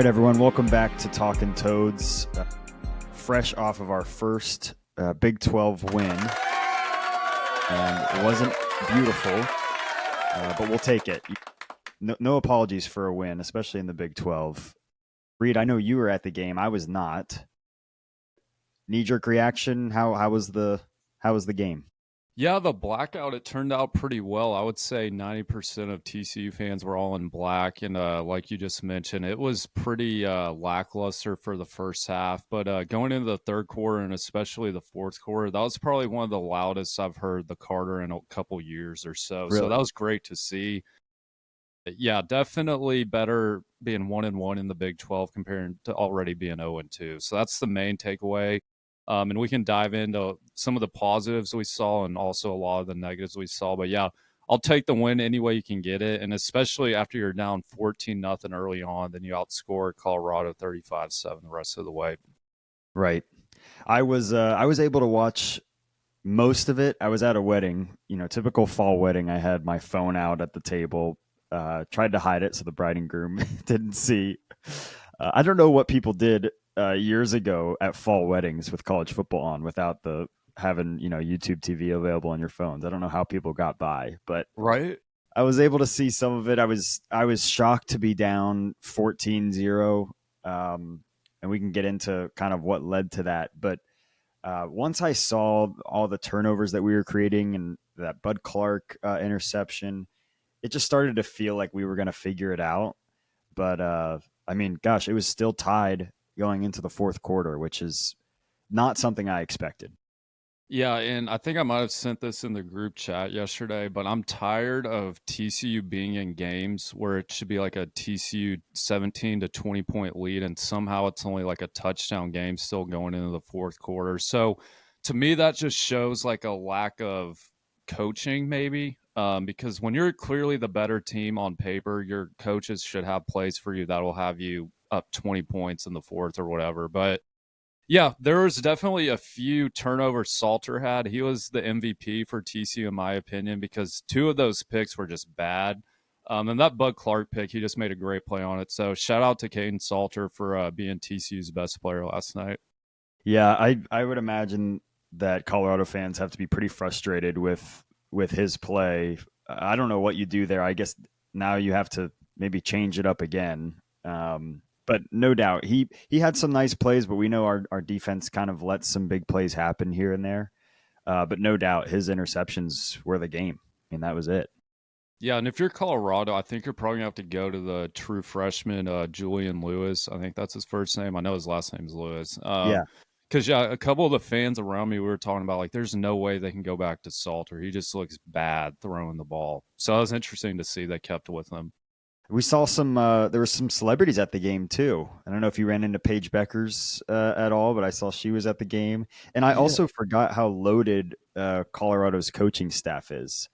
right, everyone. Welcome back to Talking Toads. Fresh off of our first Big 12 win. And it wasn't beautiful, but we'll take it. No apologies for a win, especially in the Big 12. Reed, I know you were at the game. I was not. Knee-jerk reaction. How was the game? Yeah, the blackout, it turned out pretty well. I would say 90% of TCU fans were all in black. And like you just mentioned, it was pretty lackluster for the first half. But going into the third quarter and especially the fourth quarter, that was probably one of the loudest I've heard the Carter in a couple years or so. So Really? that was great to see. Yeah, definitely better being 1-1 in the Big 12 compared to already being 0-2. So that's the main takeaway. And we can dive into some of the positives we saw and also a lot of the negatives we saw. But yeah, I'll take the win any way you can get it. And especially after you're down 14-0 early on, then you outscore Colorado 35-7 the rest of the way. Right. I was able to watch most of it. I was at a wedding, typical fall wedding. I had my phone out at the table, tried to hide it so the bride and groom didn't see. I don't know what people did years ago at fall weddings with college football on without the having YouTube TV available on your phones. I don't know how people got by, but Right? I was able to see some of it. I was shocked to be down 14-0, and we can get into kind of what led to that. But once I saw all the turnovers that we were creating and that Bud Clark interception, it just started to feel like we were going to figure it out. But I mean, gosh, it was still tied going into the fourth quarter, which is not something I expected. Yeah, and I think I might have sent this in the group chat yesterday, but I'm tired of TCU being in games where it should be like a TCU 17 to 20 point lead, and somehow it's only like a touchdown game still going into the fourth quarter. So to me, that just shows like a lack of coaching, maybe. Because when you're clearly the better team on paper, your coaches should have plays for you that will have you up 20 points in the fourth or whatever. But yeah, there was definitely a few turnovers Salter had. He was the MVP for TCU, in my opinion, because two of those picks were just bad. And that Bud Clark pick, he just made a great play on it. So shout out to Caden Salter for being TCU's best player last night. Yeah, I would imagine that Colorado fans have to be pretty frustrated with his play. I don't know what you do there. I guess now you have to maybe change it up again. But no doubt he had some nice plays, but we know our defense kind of lets some big plays happen here and there. But no doubt his interceptions were the game. I mean, that was it. Yeah, and if you're Colorado, I think you're probably going to have to go to the true freshman, Julian Lewis. I think that's his first name. I know his last name's Lewis. Yeah. Because, yeah, a couple of the fans around me, we were talking about, like, there's no way they can go back to Salter. He just looks bad throwing the ball. So it was interesting to see they kept with him. We saw some. There were some celebrities at the game too. I don't know if you ran into Paige Beckers at all, but I saw she was at the game. And I Yeah. also forgot how loaded Colorado's coaching staff is.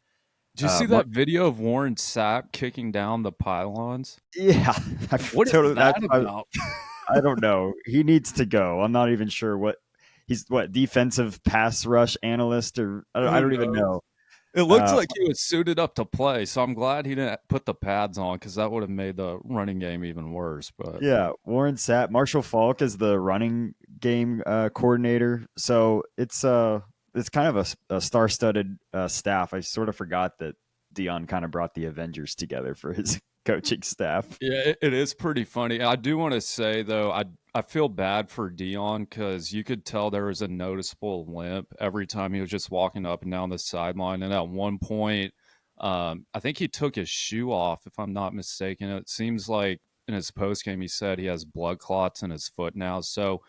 Did you see Mark, that video of Warren Sapp kicking down the pylons? yeah, I What is totally. that about? I don't know. He needs to go. I'm not even sure what he's. What defensive pass rush analyst or I Who don't even knows? know. It looked Uh, like he was suited up to play, so I'm glad he didn't put the pads on because that would have made the running game even worse. But Yeah, Warren Sapp, Marshall Falk is the running game coordinator. So it's kind of a star-studded staff. I sort of forgot that Dion kind of brought the Avengers together for his coaching staff. yeah, it is pretty funny. I do want to say though, I feel bad for Dion because you could tell there was a noticeable limp every time he was just walking up and down the sideline. And at one point, I think he took his shoe off, if I'm not mistaken. It seems like in his post game he said he has blood clots in his foot now. So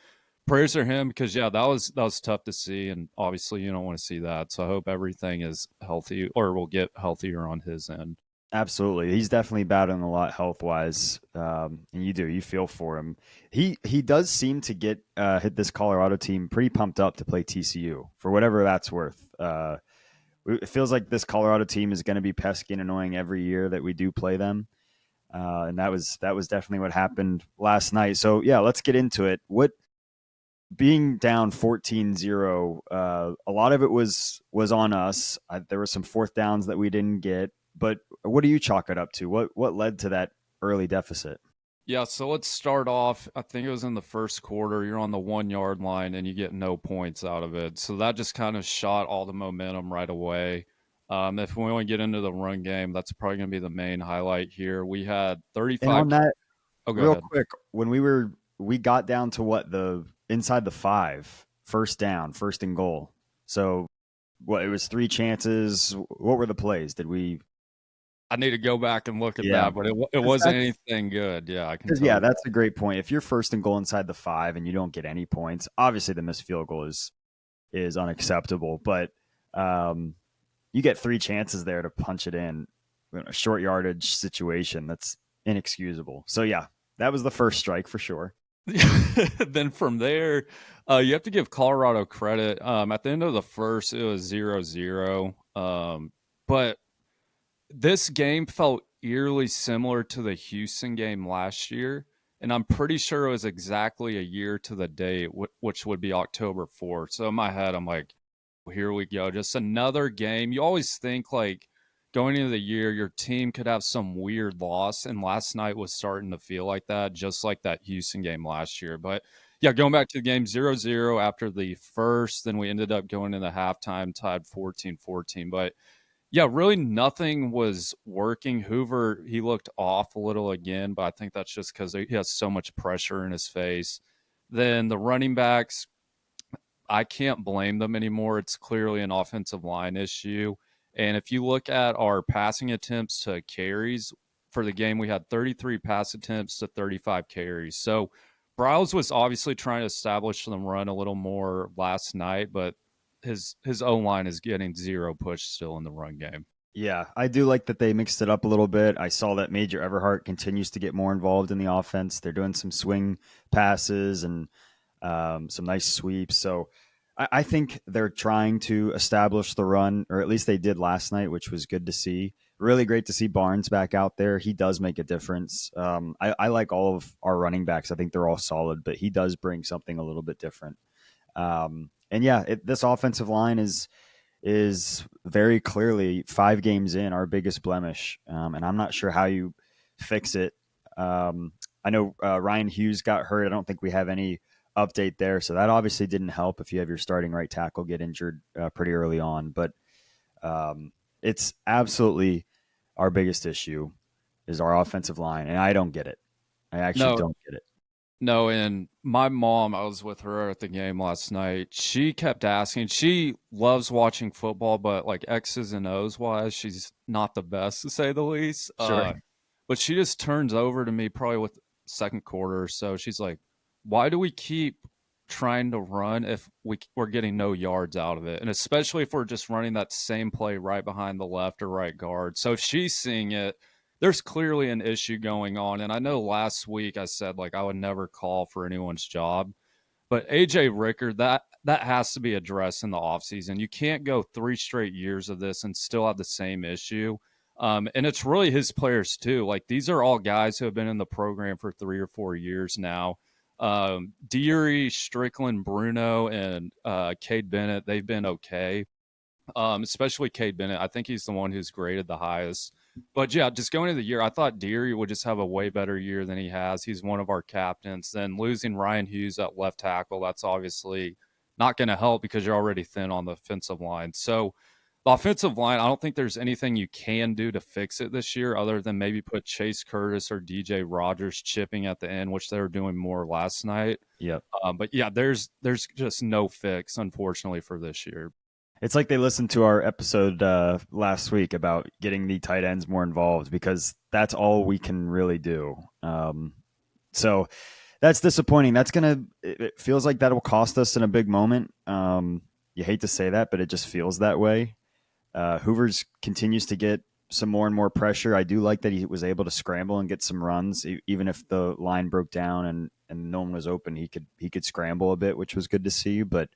prayers for him because yeah, that was tough to see, and obviously you don't want to see that. So I hope everything is healthy or will get healthier on his end. Absolutely, he's definitely battling a lot health-wise, and you feel for him. He does seem to get hit this Colorado team pretty pumped up to play TCU for whatever that's worth. It feels like this Colorado team is going to be pesky and annoying every year that we do play them. And that was definitely what happened last night. So yeah, let's get into it. What being down 14-0, a lot of it was on us. There were some fourth downs that we didn't get, but what do you chalk it up to? What led to that early deficit? Yeah, so let's start off. I think it was in the first quarter. You're on the 1 yard line and you get no points out of it. So that just kind of shot all the momentum right away. If we want to get into the run game, that's probably going to be the main highlight here. We had And 35. on that, Oh, go real ahead. quick, when we got down to what, the inside the 5, first down, first and goal. So what, it was 3 chances. What were the plays? Did we? I need to go back and look at Yeah, that, but it because wasn't anything good. Yeah, I can because tell yeah, you. that's a great point. If you're first and goal inside the 5 and you don't get any points, obviously the missed field goal is unacceptable. But um, you get 3 chances there to punch it in a short yardage situation. That's inexcusable. So yeah, that was the first strike for sure. Then from there, you have to give Colorado credit. At the end of the first, it was 0-0. But this game felt eerily similar to the Houston game last year, and I'm pretty sure it was exactly a year to the date, which would be October 4th. So in my head, I'm like, here we go. Just another game. You always think like going into the year, your team could have some weird loss. And last night was starting to feel like that, just like that Houston game last year. But yeah, going back to the game 0-0 after the first, then we ended up going into halftime, tied 14-14. But yeah, really nothing was working. Hoover, he looked off a little again, but I think that's just because he has so much pressure in his face. Then the running backs, I can't blame them anymore. It's clearly an offensive line issue. And if you look at our passing attempts to carries for the game, we had 33 pass attempts to 35 carries. So Browse was obviously trying to establish the run a little more last night, but his O line is getting zero push still in the run game. Yeah, I do like that they mixed it up a little bit. I saw that Major Everhart continues to get more involved in the offense. They're doing some swing passes and some nice sweeps. So I think they're trying to establish the run, or at least they did last night, which was good to see. Really great to see Barnes back out there. He does make a difference. I like all of our running backs. I think they're all solid, but he does bring something a little bit different. And yeah, this offensive line is very clearly 5 games in our biggest blemish, and I'm not sure how you fix it. I know Ryan Hughes got hurt. I don't think we have any update there, so that obviously didn't help if you have your starting right tackle get injured pretty early on. But it's absolutely our biggest issue is our offensive line, and I don't get it. I actually No, don't get it. no, and my mom, I was with her at the game last night. She kept asking. She loves watching football, but like X's and O's wise, she's not the best to say the least. Sure. But she just turns over to me probably with second quarter or so. She's like, "Why do we keep trying to run if we're getting no yards out of it? And especially if we're just running that same play right behind the left or right guard." So if she's seeing it, there's clearly an issue going on. And I know last week I said like I would never call for anyone's job, but AJ Ricker, that has to be addressed in the offseason. You can't go 3 straight years of this and still have the same issue. And it's really his players too. Like these are all guys who have been in the program for 3 or 4 years now. Deary, Strickland, Bruno, and Cade Bennett, they've been okay. Especially Cade Bennett. I think he's the one who's graded the highest. But yeah, just going into the year, I thought Deary would just have a way better year than he has. He's one of our captains. Then losing Ryan Hughes at left tackle, that's obviously not going to help because you're already thin on the offensive line. So the offensive line, I don't think there's anything you can do to fix it this year other than maybe put Chase Curtis or DJ Rogers chipping at the end, which they were doing more last night. Yep. But yeah, there's just no fix, unfortunately, for this year. It's like they listened to our episode last week about getting the tight ends more involved because that's all we can really do. So that's disappointing. It feels like that will cost us in a big moment. You hate to say that, but it just feels that way. Hoover's continues to get some more and more pressure. I do like that he was able to scramble and get some runs, even if the line broke down and no one was open. He could scramble a bit, which was good to see. But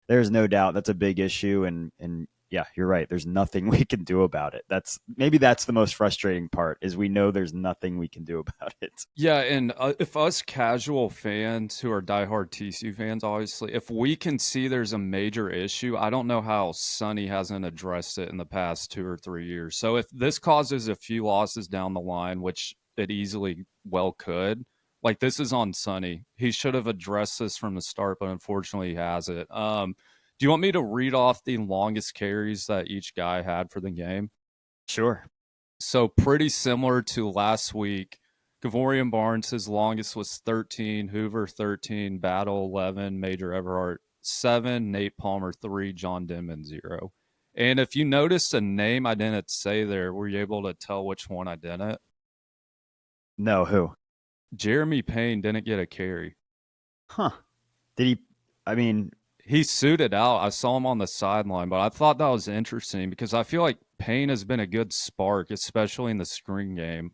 there's no doubt that's a big issue, and yeah, you're right. There's nothing we can do about it. That's the most frustrating part is we know there's nothing we can do about it. Yeah, and if us casual fans who are diehard TCU fans, obviously, if we can see there's a major issue, I don't know how Sonny hasn't addressed it in the past 2 or 3 years. So if this causes a few losses down the line, which it easily well could. Like this is on Sonny. He should have addressed this from the start, but unfortunately he has it. Do you want me to read off the longest carries that each guy had for the game? Sure. So pretty similar to last week. Gavorian Barnes, his longest was 13, Hoover 13, Battle 11, Major Everhart 7, Nate Palmer 3, John Denman 0. And if you noticed a name I didn't say there, were you able to tell which one I didn't? No, who? Jeremy Payne didn't get a carry. Huh. Did he? I mean, He suited out. I saw him on the sideline, but I thought that was interesting because I feel like Payne has been a good spark, especially in the screen game.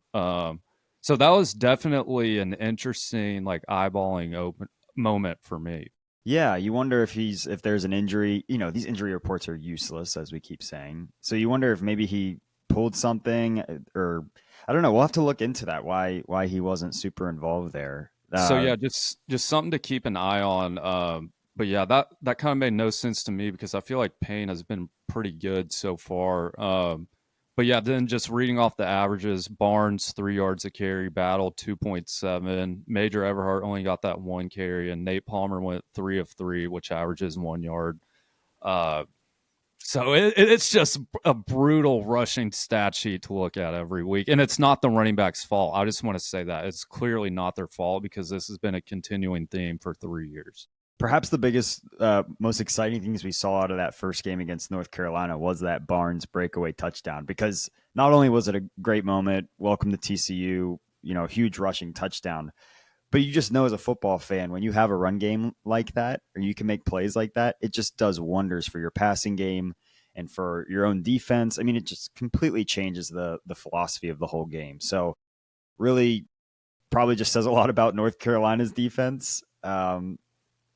So that was definitely an interesting, like eyeballing open moment for me. yeah, you wonder if there's an injury. You know, these injury reports are useless, as we keep saying. So you wonder if maybe he pulled something, or I don't know. We'll have to look into that. Why he wasn't super involved there. So yeah, just something to keep an eye on. But yeah, that kind of made no sense to me because I feel like Payne has been pretty good so far. But yeah, then just reading off the averages, Barnes 3 yards a carry, Battle 2.7, Major Everhart only got that one carry, and Nate Palmer went 3 of 3, which averages 1 yard. Uh, so it's just a brutal rushing stat sheet to look at every week. And it's not the running back's fault. I just want to say that. It's clearly not their fault because this has been a continuing theme for 3 years. Perhaps the biggest, most exciting things we saw out of that first game against North Carolina was that Barnes breakaway touchdown. Because not only was it a great moment, welcome to TCU, huge rushing touchdown, but you just know as a football fan, when you have a run game like that, or you can make plays like that, it just does wonders for your passing game and for your own defense. I mean, it just completely changes the philosophy of the whole game. So really probably just says a lot about North Carolina's defense.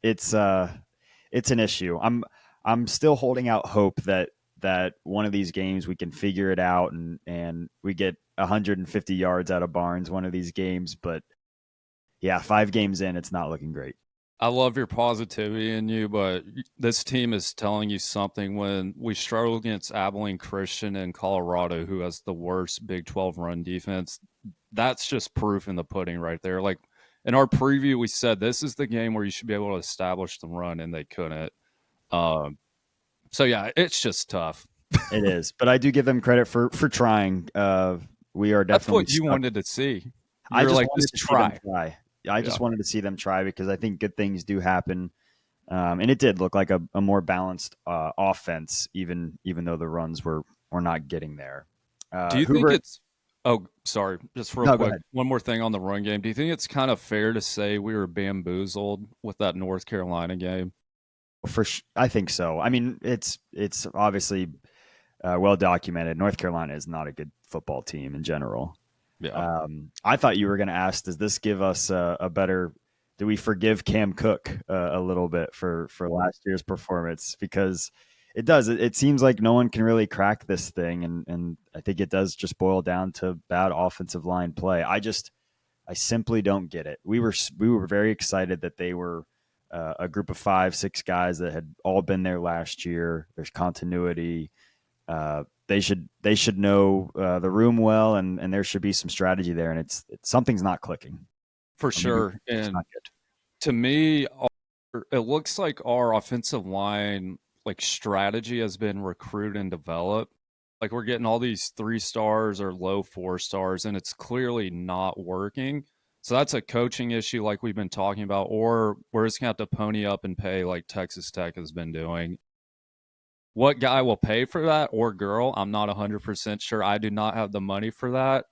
It's an issue. I'm still holding out hope that one of these games we can figure it out and we get 150 yards out of Barnes one of these games, but yeah, 5 games in, it's not looking great. I love your positivity in you, but this team is telling you something when we struggle against Abilene Christian in Colorado, who has the worst Big 12 run defense. That's just proof in the pudding right there. Like in our preview, we said this is the game where you should be able to establish the run, and they couldn't. Um, so yeah, it's just tough. It is, but I do give them credit for trying. We are That's definitely what you stuck. wanted to see. I You're just like, wanted just to see them try. try. I Yeah. just wanted to see them try because I think good things do happen. And it did look like a more balanced offense, even though the runs were not getting there. Do you think Hoover, it's oh, sorry, just real no, go quick. ahead. One more thing on the run game. Do you think it's kind of fair to say we were bamboozled with that North Carolina game? I think so. I mean, it's obviously well documented. North Carolina is not a good football team in general. Yeah. I thought you were going to ask, does this give us a better? Do we forgive Cam Cook a little bit for last year's performance? Because it does. It seems like no one can really crack this thing, and I think it does just boil down to bad offensive line play. I simply don't get it. We were very excited that they were a group of 5, 6 guys that had all been there last year. There's continuity. They should know the room well, and there should be some strategy there. And it's something's not clicking. For Or maybe sure. it's And not good. to me, it looks like our offensive line like strategy has been recruited and developed. Like we're getting all these 3 stars or low 4 stars, and it's clearly not working. So that's a coaching issue, like we've been talking about, or we're just gonna have to pony up and pay, like Texas Tech has been doing. What guy will pay for that or girl? I'm not 100% sure. I do not have the money for that.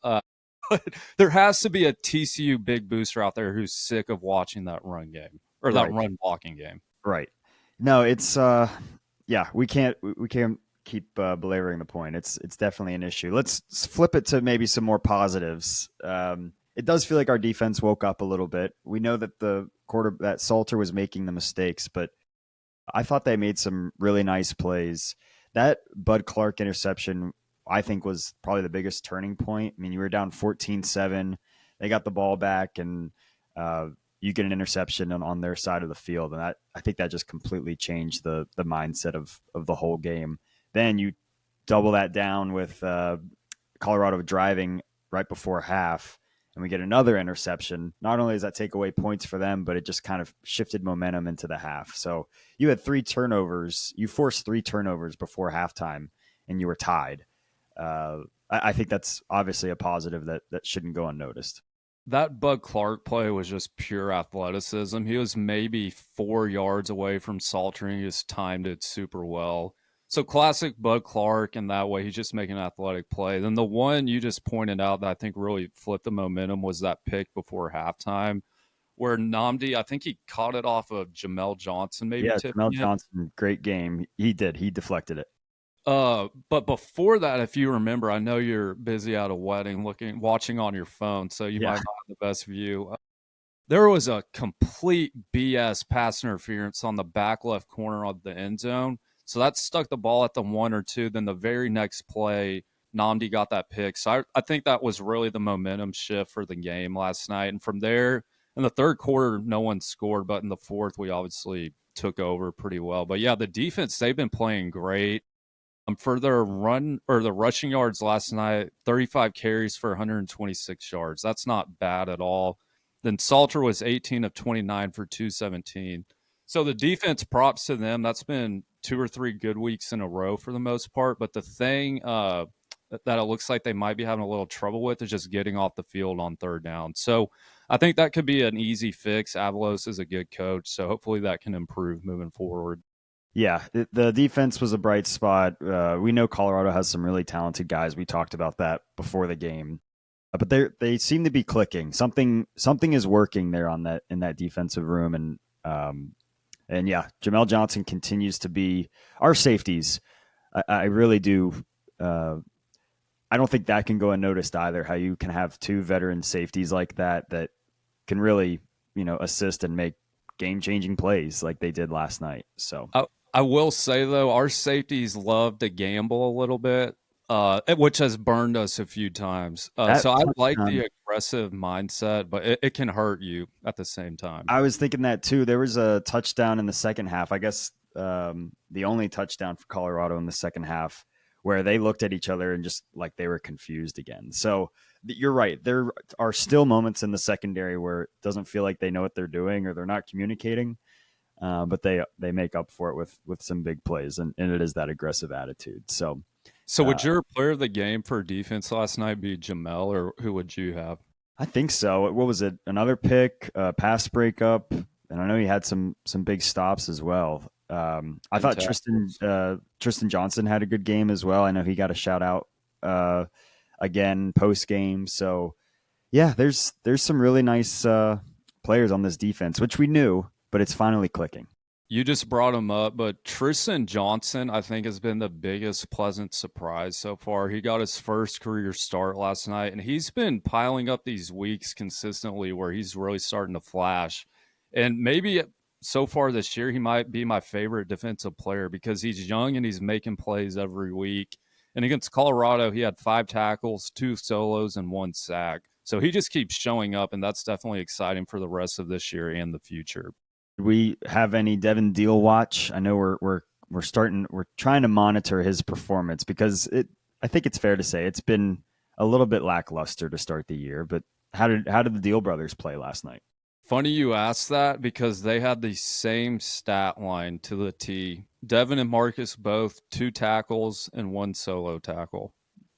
But there has to be a TCU big booster out there who's sick of watching that run game or that Right. run blocking game. Right. No, it's yeah, we can't keep belaboring the point. It's definitely an issue. Let's flip it to maybe some more positives. It does feel like our defense woke up a little bit. We know that that Salter was making the mistakes, but I thought they made some really nice plays. That Bud Clark interception, I think, was probably the biggest turning point. I mean, you were down 14-7. They got the ball back, and you get an interception on their side of the field. And I think that just completely changed the mindset of the whole game. Then you double that down with Colorado driving right before half. and we get another interception, not only does that take away points for them, but it just kind of shifted momentum into the half. So you had 3 turnovers. You forced 3 turnovers before halftime, and you were tied. I think that's obviously a positive that shouldn't go unnoticed. That Bud Clark play was just pure athleticism. He was maybe 4 yards away from Salter, and he just timed it super well. So classic Bud Clark in that way. He's just making an athletic play. Then the one you just pointed out that I think really flipped the momentum was that pick before halftime where Namdi, I think he caught it off of Jamel Johnson, maybe Yeah, Jamel tipping it. Johnson, great game. He did. He deflected it. But before that, if you remember, I know you're busy at a wedding watching on your phone, so you might Yeah, not have the best view. There was a complete BS pass interference on the back left corner of the end zone. So that stuck the ball at the 1 or 2. Then the very next play, Namdi got that pick. So I think that was really the momentum shift for the game last night. And from there, in the third quarter, no one scored, but in the fourth, we obviously took over pretty well. But yeah, the defense, they've been playing great. For their run or the rushing yards last night, 35 carries for 126 yards. That's not bad at all. Then Salter was 18 of 29 for 217. So the defense, props to them. That's been 2 or 3 good weeks in a row for the most part. But the thing that it looks like they might be having a little trouble with is just getting off the field on third down. So I think that could be an easy fix. Avalos is a good coach, so hopefully that can improve moving forward. yeah. The defense was a bright spot. We know Colorado has some really talented guys. We talked about that before the game, but they seem to be clicking. Something is working there on that in that defensive room, and yeah, Jamel Johnson continues to be our safeties. I really do. I don't think that can go unnoticed either. How you can have 2 veteran safeties like that can really assist and make game changing plays like they did last night. So I will say though, our safeties love to gamble a little bit, which has burned us a few times. that So I like touchdown, the aggressive mindset, but it can hurt you at the same time. I was thinking that too. There was a touchdown in the second half. I guess the only touchdown for Colorado in the second half where they looked at each other and just like they were confused again. So you're right. There are still moments in the secondary where it doesn't feel like they know what they're doing or they're not communicating. But they make up for it with some big plays, and it is that aggressive attitude. So So uh, would your player of the game for defense last night be Jamel, or who would you have? I think so. What was it? Another pick, pass breakup, and I know he had some big stops as well. I And thought Tristan Johnson had a good game as well. I know he got a shout out again post game. So yeah, there's some really nice players on this defense, which we knew, but it's finally clicking. You just brought him up, but Tristan Johnson, I think, has been the biggest pleasant surprise so far. He got his first career start last night, and he's been piling up these weeks consistently where he's really starting to flash. And maybe so far this year, he might be my favorite defensive player because he's young and he's making plays every week. And against Colorado, he had 5 tackles, 2 solos, and 1 sack. So he just keeps showing up, and that's definitely exciting for the rest of this year and the future. Do we have any Devin Deal watch? I know we're trying to monitor his performance because I think it's fair to say it's been a little bit lackluster to start the year. But how did the Deal brothers play last night? Funny you asked that because they had the same stat line to the T. Devin and Marcus both 2 tackles and 1 solo tackle.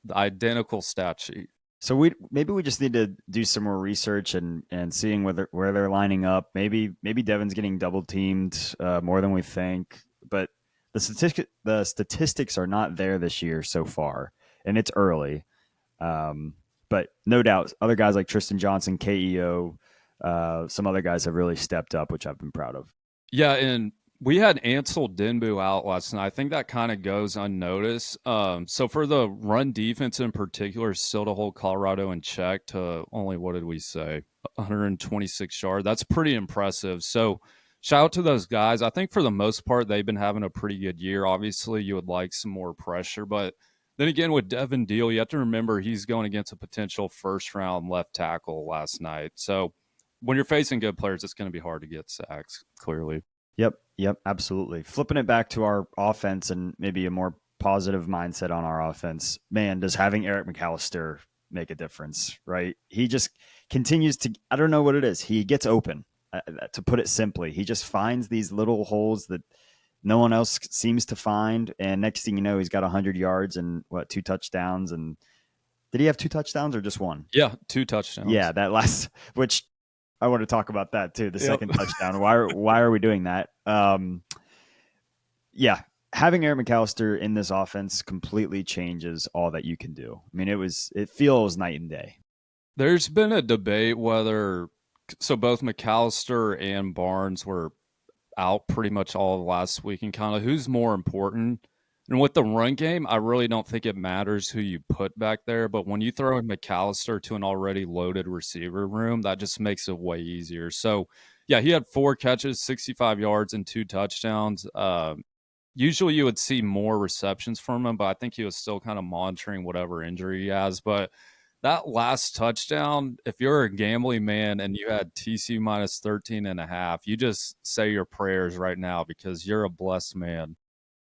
The identical stat sheet. So maybe we just need to do some more research and seeing where they're lining up. Maybe Devin's getting double teamed more than we think, but the statistics are not there this year so far, and it's early. But no doubt, other guys like Tristan Johnson, KEO, some other guys have really stepped up, which I've been proud of. Yeah, and we had Ansel Denbu out last night. I think that kind of goes unnoticed. So for the run defense in particular, still to hold Colorado in check to only, what did we say, 126 yards. That's pretty impressive. So shout out to those guys. I think for the most part, they've been having a pretty good year. Obviously, you would like some more pressure, but then again, with Devin Deal, you have to remember he's going against a potential first round left tackle last night. So when you're facing good players, it's going to be hard to get sacks, clearly. Yep, absolutely. Flipping it back to our offense and maybe a more positive mindset on our offense. Man, does having Eric McAllister make a difference, right? He just continues to, I don't know what it is. He gets open, to put it simply. He just finds these little holes that no one else seems to find. And next thing you know, he's got 100 yards and what, 2 touchdowns. And did he have 2 touchdowns or just one? Yeah, 2 touchdowns. Yeah, that last, which I want to talk about that too. The Yep. second touchdown. Why are we doing that? Yeah, having Eric McAllister in this offense completely changes all that you can do. I mean, it feels night and day. There's been a debate whether both McAllister and Barnes were out pretty much all of last week, and kind of who's more important. And with the run game, I really don't think it matters who you put back there. But when you throw in McAllister to an already loaded receiver room, that just makes it way easier. So, yeah, he had 4 catches, 65 yards, and 2 touchdowns. Usually you would see more receptions from him, but I think he was still kind of monitoring whatever injury he has. But that last touchdown, if you're a gambling man and you had TCU minus 13.5, you just say your prayers right now because you're a blessed man.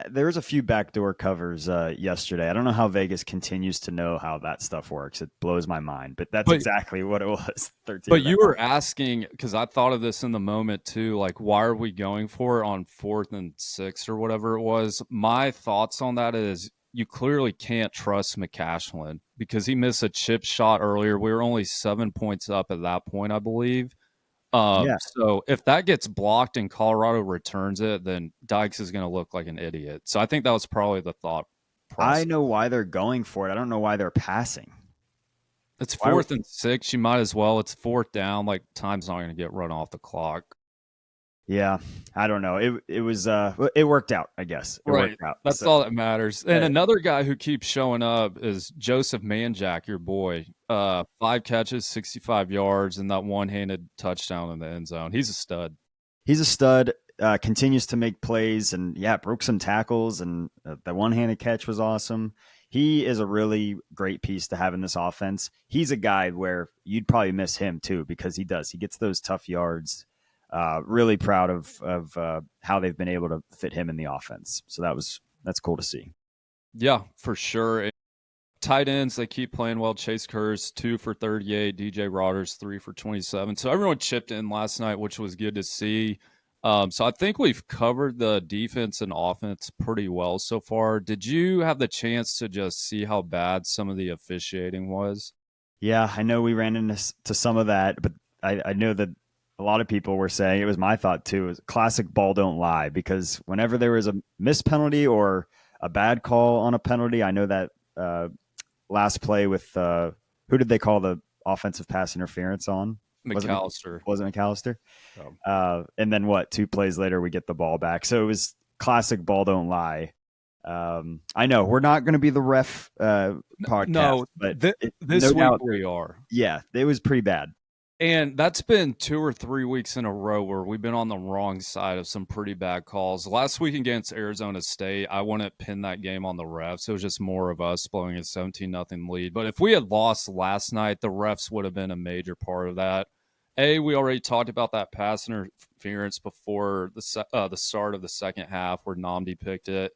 There was a few backdoor covers yesterday. I don't know how Vegas continues to know how that stuff works. It blows my mind, but that's exactly what it was. 13. But you were asking, because I thought of this in the moment too, like, why are we going for it on 4th and 6 or whatever it was? My thoughts on that is you clearly can't trust McCashlin because he missed a chip shot earlier. We were only 7 points up at that point, I believe. Yeah. So if that gets blocked and Colorado returns it, then Dykes is going to look like an idiot. So I think that was probably the thought process. I know why they're going for it. I don't know why they're passing. It's 4th and 6. You might as well. It's 4th down. Like, time's not going to get run off the clock. Yeah, I don't know. It was it worked out, I guess. It right. Worked out. That's all that matters. And another guy who keeps showing up is Joseph Manjack, your boy. 5 catches, 65 yards, and that one-handed touchdown in the end zone. He's a stud. He's a stud. Continues to make plays, and broke some tackles, and the one-handed catch was awesome. He is a really great piece to have in this offense. He's a guy where you'd probably miss him too because he does. He gets those tough yards. Really proud of how they've been able to fit him in the offense. So that's cool to see. Yeah, for sure. Tight ends, they keep playing well. Chase Kurz, 2 for 38. DJ Rodgers, 3 for 27. So everyone chipped in last night, which was good to see. So I think we've covered the defense and offense pretty well so far. Did you have the chance to just see how bad some of the officiating was? Yeah, I know we ran into some of that, but I know that a lot of people were saying, it was my thought too, is classic ball don't lie, because whenever there was a missed penalty or a bad call on a penalty, I know that last play with who did they call the offensive pass interference on? McAllister. Wasn't McAllister? And then 2 plays later, we get the ball back. So it was classic ball don't lie. I know we're not going to be the ref podcast. No, but this week we are. Yeah, it was pretty bad. And that's been 2 or 3 weeks in a row where we've been on the wrong side of some pretty bad calls. Last week against Arizona State, I wouldn't pin that game on the refs. It was just more of us blowing a 17-0 lead. But if we had lost last night, the refs would have been a major part of that. We already talked about that pass interference before the start of the second half where Namdi picked it.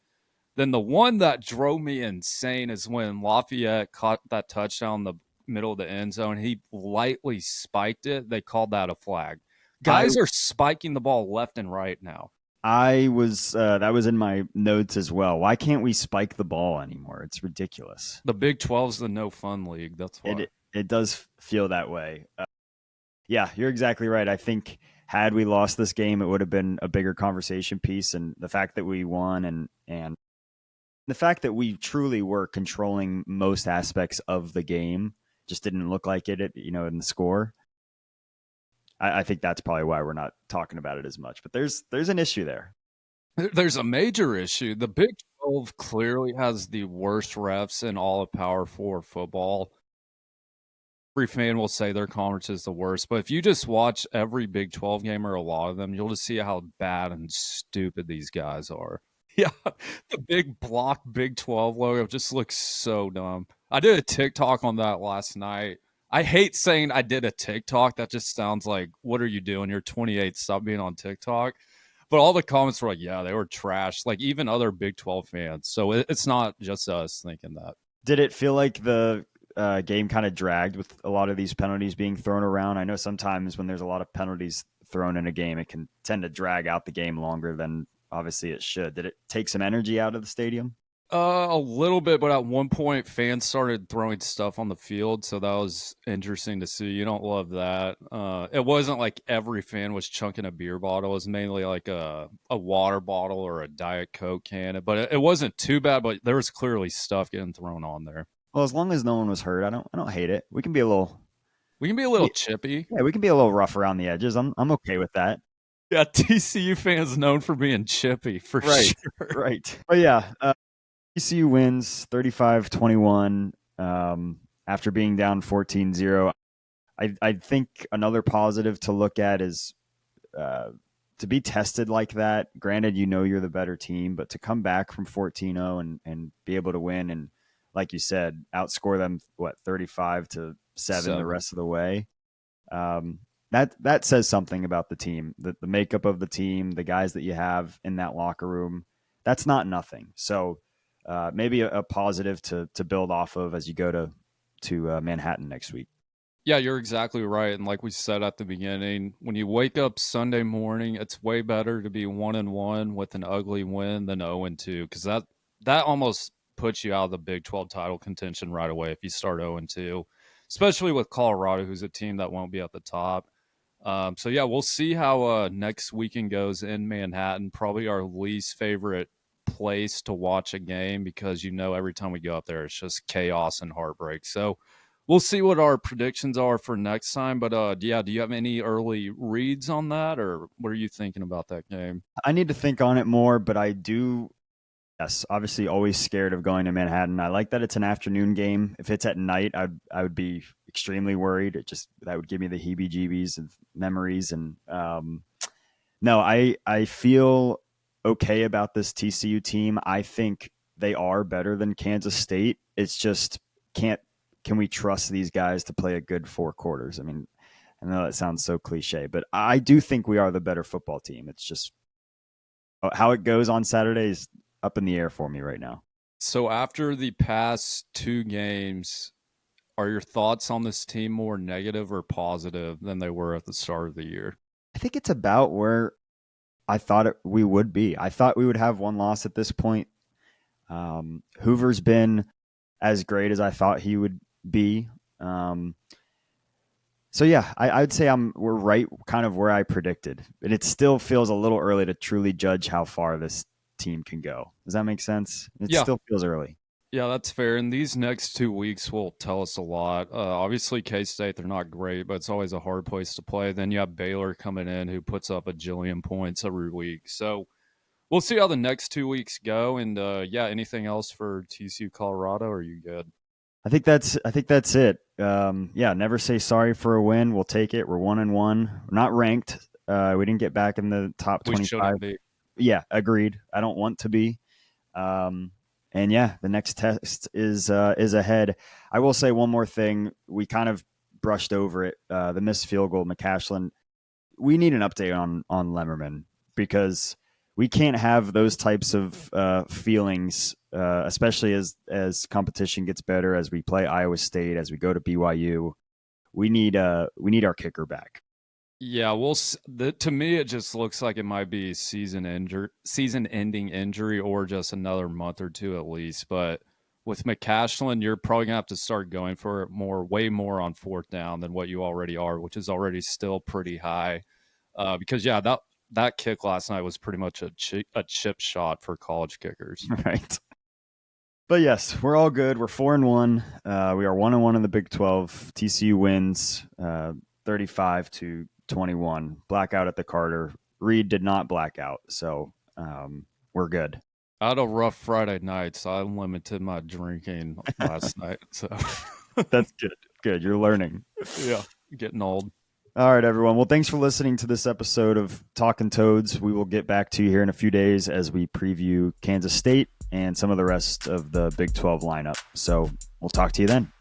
Then the one that drove me insane is when Lafayette caught that touchdown in the middle of the end zone. He lightly spiked it. They called that a flag. Guys are spiking the ball left and right now. I was that was in my notes as well. Why can't we spike the ball anymore? It's ridiculous. The Big 12's the no fun league. That's why. It does feel that way. Yeah, you're exactly right. I think had we lost this game, it would have been a bigger conversation piece. And the fact that we won and the fact that we truly were controlling most aspects of the game just didn't look like it, in the score. I think that's probably why we're not talking about it as much. But there's an issue there. There's a major issue. The Big 12 clearly has the worst refs in all of Power 4 football. Every fan will say their conference is the worst, but if you just watch every Big 12 game or a lot of them, you'll just see how bad and stupid these guys are. Yeah, the big block Big 12 logo just looks so dumb. I did a TikTok on that last night. I hate saying I did a TikTok. That just sounds like, what are you doing? You're 28. Stop being on TikTok. But all the comments were like, yeah, they were trash. Like even other Big 12 fans. So it's not just us thinking that. Did it feel like the game kind of dragged with a lot of these penalties being thrown around? I know sometimes when there's a lot of penalties thrown in a game, it can tend to drag out the game longer than obviously it should. Did it take some energy out of the stadium? A little bit, but at one point, fans started throwing stuff on the field, so that was interesting to see. You don't love that. It wasn't like every fan was chunking a beer bottle. It was mainly like a water bottle or a Diet Coke can. But it wasn't too bad. But there was clearly stuff getting thrown on there. Well, as long as no one was hurt, I don't hate it. We can be a little We can be a little chippy. yeah, we can be a little rough around the edges. I'm okay with that. Yeah, TCU fans known for being chippy for Right. sure. Right. But yeah, TCU wins 35-21 after being down 14-0. I think another positive to look at is to be tested like that. Granted, you know you're the better team, but to come back from 14-0 and be able to win and, like you said, outscore them, 35-7 the rest of the way. That says something about the team, the makeup of the team, the guys that you have in that locker room. That's not nothing. So maybe a positive to build off of as you go to Manhattan next week. Yeah, you're exactly right. And like we said at the beginning, when you wake up Sunday morning, it's way better to be 1-1 with an ugly win than 0-2, because that almost puts you out of the Big 12 title contention right away if you start 0-2, especially with Colorado, who's a team that won't be at the top. So yeah, we'll see how next weekend goes in Manhattan. Probably our least favorite place to watch a game, because every time we go up there, it's just chaos and heartbreak. So we'll see what our predictions are for next time. But yeah, do you have any early reads on that, or what are you thinking about that game? I need to think on it more, but I do. Yes, obviously, always scared of going to Manhattan. I like that it's an afternoon game. If it's at night, I would be extremely worried. That would give me the heebie-jeebies of memories. And no, I feel okay about this TCU team. I think they are better than Kansas State. It's just can we trust these guys to play a good 4 quarters? I mean, I know that sounds so cliche, but I do think we are the better football team. It's just how it goes on Saturday is up in the air for me right now. So after the past 2 games, are your thoughts on this team more negative or positive than they were at the start of the year? I think it's about where I thought we would be. I thought we would have 1 loss at this point. Hoover's been as great as I thought he would be. So yeah, I'd say we're right kind of where I predicted. But it still feels a little early to truly judge how far this team can go. Does that make sense? It still feels early. Yeah, that's fair. And these next 2 weeks will tell us a lot. Obviously, K-State, they're not great, but it's always a hard place to play. Then you have Baylor coming in, who puts up a jillion points every week. So we'll see how the next 2 weeks go. And yeah, anything else for TCU Colorado? Or are you good? I think that's it. Yeah, never say sorry for a win. We'll take it. We're 1-1. We're not ranked. We didn't get back in the top 25. We shouldn't be. Yeah, agreed. I don't want to be. And yeah, the next test is ahead. I will say one more thing. We kind of brushed over it. The missed field goal, McCashlin. We need an update on Lemmerman, because we can't have those types of feelings, especially as competition gets better, as we play Iowa State, as we go to BYU. We need our kicker back. Yeah, to me, it just looks like it might be season-ending injury, or just another month or 2 at least. But with McCashlin, you're probably gonna have to start going for it way more on 4th down than what you already are, which is already still pretty high. Because yeah, that kick last night was pretty much a chip shot for college kickers. Right. But yes, we're all good. We're 4-1. We are 1-1 in the Big 12. TCU wins 35-21. Blackout at the Carter. Reed did not black out, so we're good. I had a rough Friday night, so I limited my drinking last night. So that's good. Good, you're learning. Yeah, getting old. All right, everyone. Well, thanks for listening to this episode of Talking Toads. We will get back to you here in a few days as we preview Kansas State and some of the rest of the Big 12 lineup. So we'll talk to you then.